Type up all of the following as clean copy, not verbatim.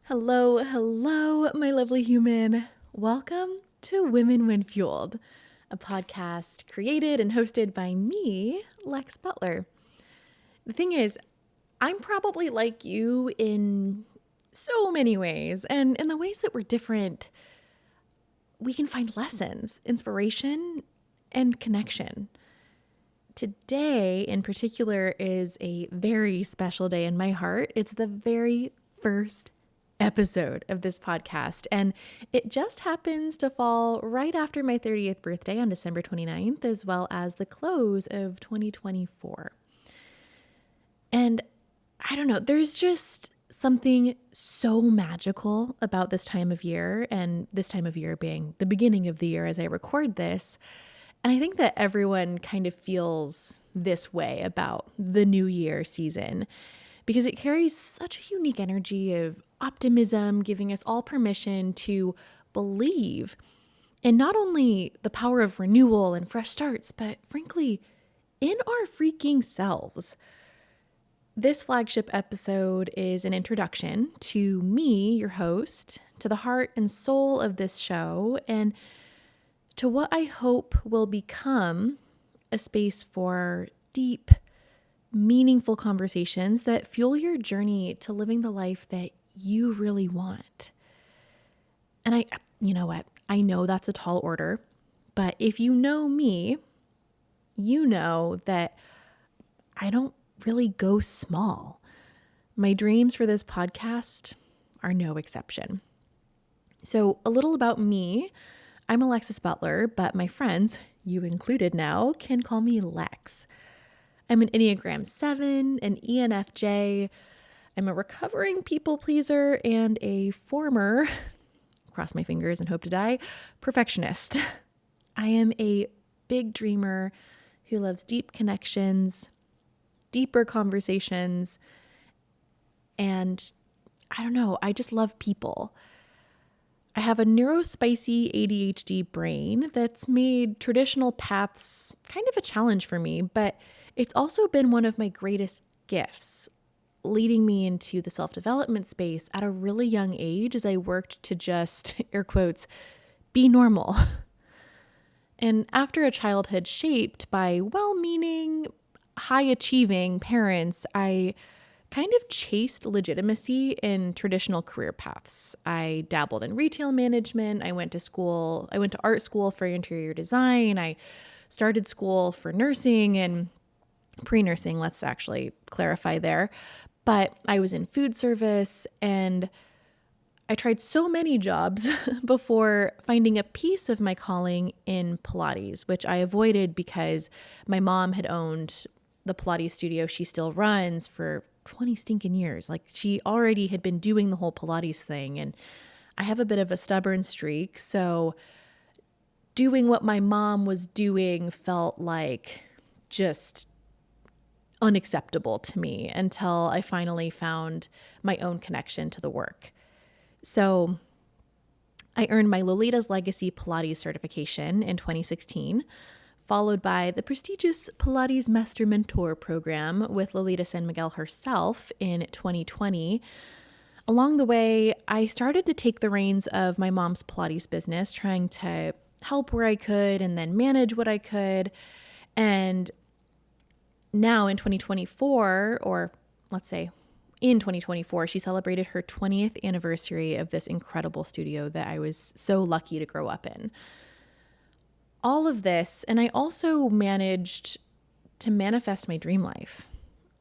Hello, my lovely human. Welcome to Women When Fueled, a podcast created and hosted by me, Lex Butler. The thing is, I'm probably like you in so many ways, and in the ways that we're different, we can find lessons, inspiration, and connection. Today, in particular, is a very special day in my heart. It's the very first episode of this podcast, and it just happens to fall right after my 30th birthday on December 29th, as well as the close of 2024. And I don't know, there's just something so magical about this time of year, and this time of year being the beginning of the year as I record this. And I think that everyone kind of feels this way about the new year season because it carries such a unique energy of optimism, giving us all permission to believe in not only the power of renewal and fresh starts, but frankly, in our freaking selves. This flagship episode is an introduction to me, your host, to the heart and soul of this show, and to what I hope will become a space for deep, meaningful conversations that fuel your journey to living the life that you really want. And you know what? I know that's a tall order, but if you know me, you know that I don't really go small. My dreams for this podcast are no exception. So a little about me. I'm Alexis Butler, but my friends, you included now, can call me Lex. I'm an Enneagram 7, an ENFJ. I'm a recovering people pleaser and a former, cross my fingers and hope to die, perfectionist. I am a big dreamer who loves deep connections, deeper conversations, and I don't know, I just love people. I have a neurospicy ADHD brain that's made traditional paths kind of a challenge for me, but it's also been one of my greatest gifts, leading me into the self-development space at a really young age as I worked to just, air quotes, be normal. And after a childhood shaped by well-meaning, high-achieving parents, I kind of chased legitimacy in traditional career paths. I dabbled in retail management. I went to art school for interior design. I started school for nursing and pre-nursing, let's actually clarify there. But I was in food service and I tried so many jobs before finding a piece of my calling in Pilates, which I avoided because my mom had owned the Pilates studio she still runs for 20 stinking years. Like she already had been doing the whole Pilates thing. And I have a bit of a stubborn streak. So doing what my mom was doing felt like just unacceptable to me until I finally found my own connection to the work. So I earned my Lolita's Legacy Pilates certification in 2016, followed by the prestigious Pilates Master Mentor program with Lolita San Miguel herself in 2020. Along the way, I started to take the reins of my mom's Pilates business, trying to help where I could and then manage what I could. And now in 2024, or let's say in 2024, she celebrated her 20th anniversary of this incredible studio that I was so lucky to grow up in. All of this, and I also managed to manifest my dream life.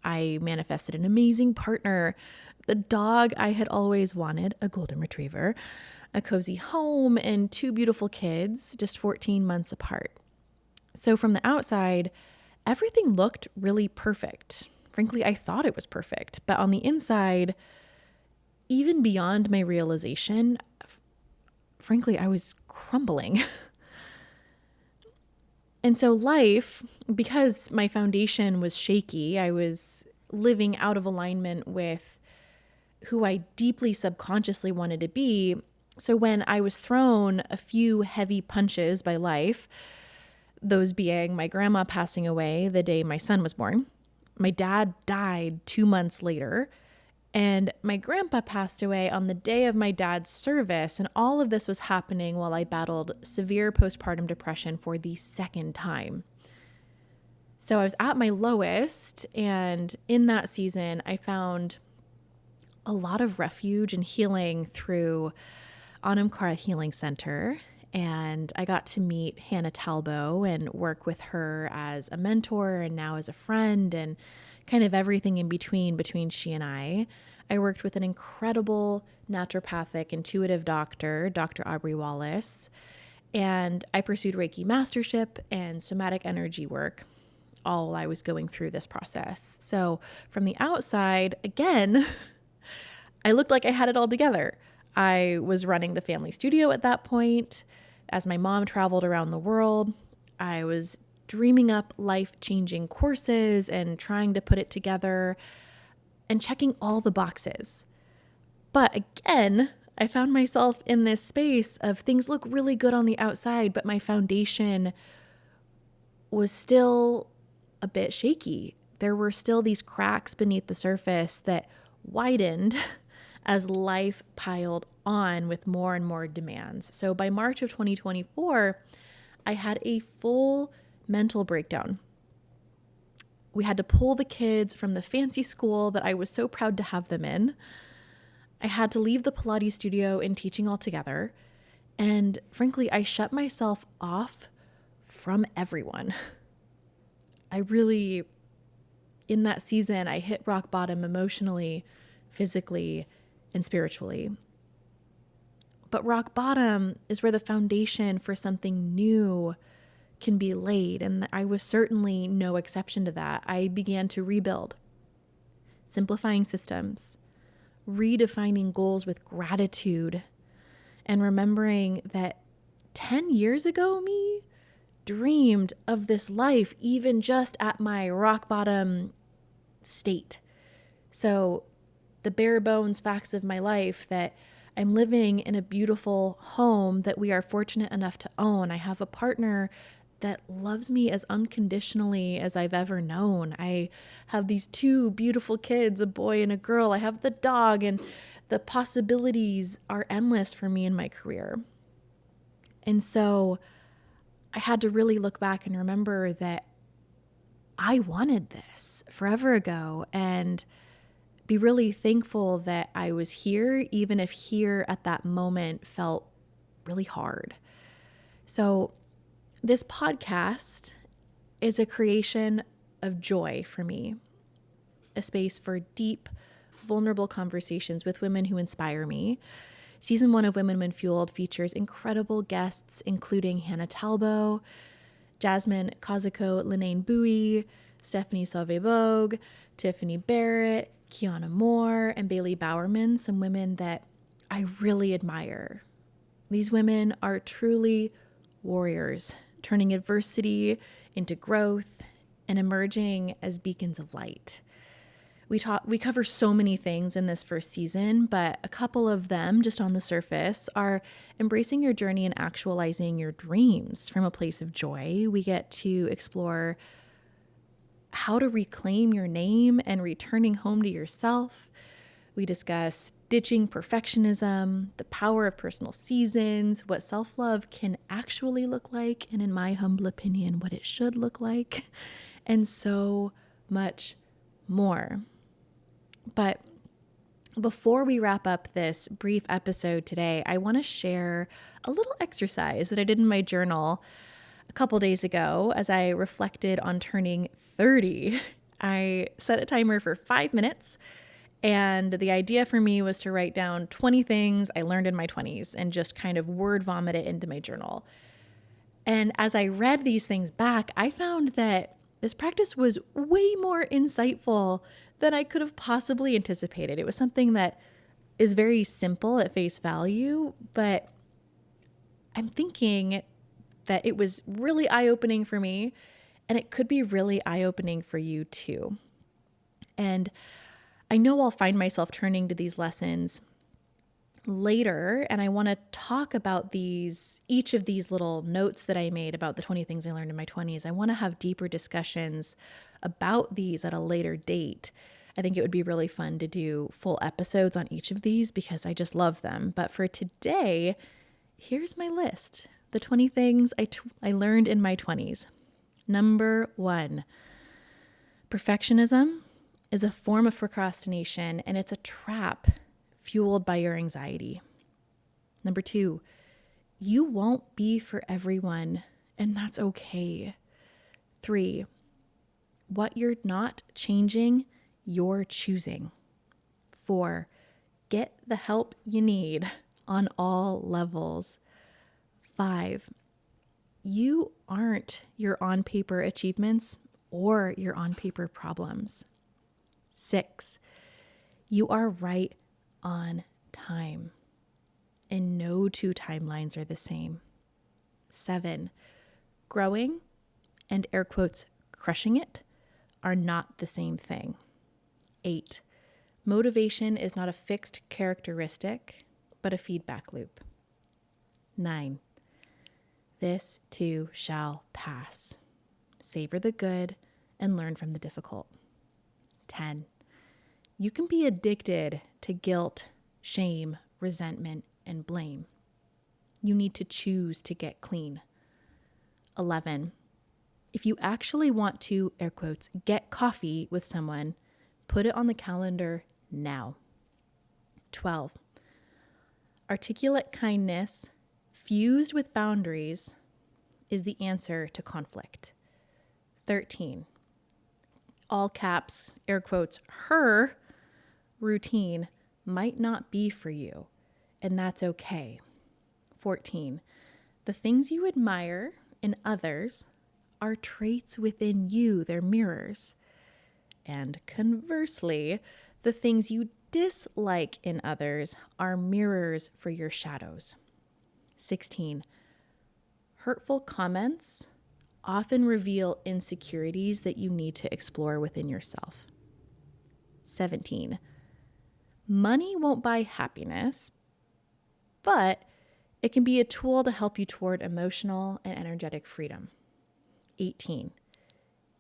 I manifested an amazing partner, the dog I had always wanted, a golden retriever, a cozy home, and 2 beautiful kids, just 14 months apart. So from the outside, everything looked really perfect. Frankly, I thought it was perfect, but on the inside, even beyond my realization, frankly, I was crumbling. And so life, because my foundation was shaky, I was living out of alignment with who I deeply subconsciously wanted to be. So when I was thrown a few heavy punches by life, those being my grandma passing away the day my son was born, my dad died 2 months later, And my grandpa passed away on the day of my dad's service. And all of this was happening while I battled severe postpartum depression for the second time. So I was at my lowest. And in that season, I found a lot of refuge and healing through Anamkara Healing Center. And I got to meet Hannah Talbo and work with her as a mentor and now as a friend and kind of everything in between she and I. I worked with an incredible naturopathic intuitive doctor, Dr. Aubrey Wallace, and I pursued Reiki mastership and somatic energy work all while I was going through this process. So from the outside, again, I looked like I had it all together. I was running the family studio at that point. As my mom traveled around the world, I was dreaming up life-changing courses and trying to put it together and checking all the boxes. But again, I found myself in this space of things look really good on the outside, but my foundation was still a bit shaky. There were still these cracks beneath the surface that widened as life piled on with more and more demands. So by March of 2024, I had a full mental breakdown. We had to pull the kids from the fancy school that I was so proud to have them in. I had to leave the Pilates studio and teaching altogether. And frankly, I shut myself off from everyone. In that season, I hit rock bottom emotionally, physically, and spiritually. But rock bottom is where the foundation for something new can be laid, and I was certainly no exception to that. I began to rebuild, simplifying systems, redefining goals with gratitude, and remembering that 10 years ago, me dreamed of this life even just at my rock bottom state. So the bare bones facts of my life that I'm living in a beautiful home that we are fortunate enough to own. I have a partner that loves me as unconditionally as I've ever known. I have these two beautiful kids, a boy and a girl. I have the dog, and the possibilities are endless for me in my career. And so I had to really look back and remember that I wanted this forever ago and be really thankful that I was here, even if here at that moment felt really hard. So this podcast is a creation of joy for me, a space for deep, vulnerable conversations with women who inspire me. Season 1 of Women When Fueled features incredible guests, including Hannah Talbo, Jasmine Kazuko, Linaine Bowie, Stephanie Sauvé-Bogue, Tiffany Barrett, Kiana Moore, and Bailey Bowerman, some women that I really admire. These women are truly warriors, turning adversity into growth and emerging as beacons of light. We cover so many things in this first season, but a couple of them, just on the surface, are embracing your journey and actualizing your dreams from a place of joy. We get to explore how to reclaim your name and returning home to yourself. We discuss ditching perfectionism, the power of personal seasons, what self-love can actually look like, and in my humble opinion, what it should look like, and so much more. But before we wrap up this brief episode today, I want to share a little exercise that I did in my journal a couple days ago as I reflected on turning 30. I set a timer for 5 minutes, and the idea for me was to write down 20 things I learned in my 20s and just kind of word vomit it into my journal. And as I read these things back, I found that this practice was way more insightful than I could have possibly anticipated. It was something that is very simple at face value, but I'm thinking that it was really eye-opening for me, and it could be really eye-opening for you too. And I know I'll find myself turning to these lessons later, and I want to talk about each of these little notes that I made about the 20 things I learned in my 20s. I want to have deeper discussions about these at a later date. I think it would be really fun to do full episodes on each of these because I just love them. But for today, here's my list. The 20 things I learned in my 20s. Number 1, perfectionism is a form of procrastination, and it's a trap fueled by your anxiety. Number 2, you won't be for everyone, and that's okay. 3, what you're not changing, you're choosing. 4, get the help you need on all levels. 5, you aren't your on-paper achievements or your on-paper problems. 6, you are right on time, and no two timelines are the same. 7, growing and air quotes crushing it are not the same thing. 8, motivation is not a fixed characteristic, but a feedback loop. 9, this too shall pass. Savor the good and learn from the difficult. 10, you can be addicted to guilt, shame, resentment, and blame. You need to choose to get clean. 11, if you actually want to, air quotes, get coffee with someone, put it on the calendar now. 12, articulate kindness fused with boundaries is the answer to conflict. 13, all caps, air quotes, her routine might not be for you, and that's okay. 14, the things you admire in others are traits within you, they're mirrors. And conversely, the things you dislike in others are mirrors for your shadows. 16, hurtful comments often reveal insecurities that you need to explore within yourself. 17, money won't buy happiness, but it can be a tool to help you toward emotional and energetic freedom. 18,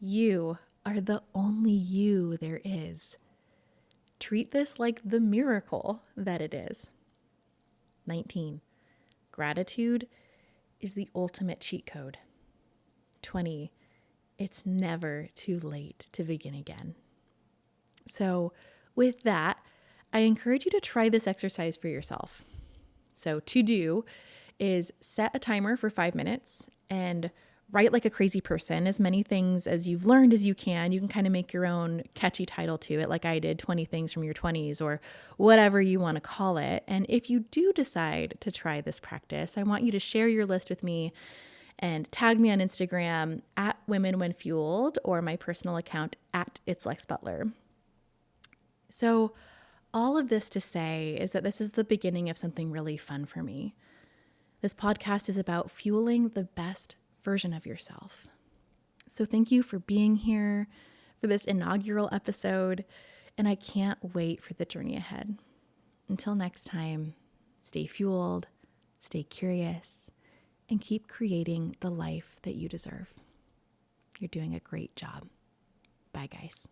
you are the only you there is. Treat this like the miracle that it is. 19, gratitude is the ultimate cheat code. 20, it's never too late to begin again. So with that, I encourage you to try this exercise for yourself. So to do is set a timer for 5 minutes and write like a crazy person, as many things as you've learned as you can. You can kind of make your own catchy title to it, like I did, 20 things from your 20s or whatever you want to call it. And if you do decide to try this practice, I want you to share your list with me and tag me on Instagram at Women When Fueled or my personal account at It's Lex Butler. So all of this to say is that this is the beginning of something really fun for me. This podcast is about fueling the best version of yourself. So thank you for being here for this inaugural episode, and I can't wait for the journey ahead. Until next time, stay fueled, stay curious, and keep creating the life that you deserve. You're doing a great job. Bye, guys.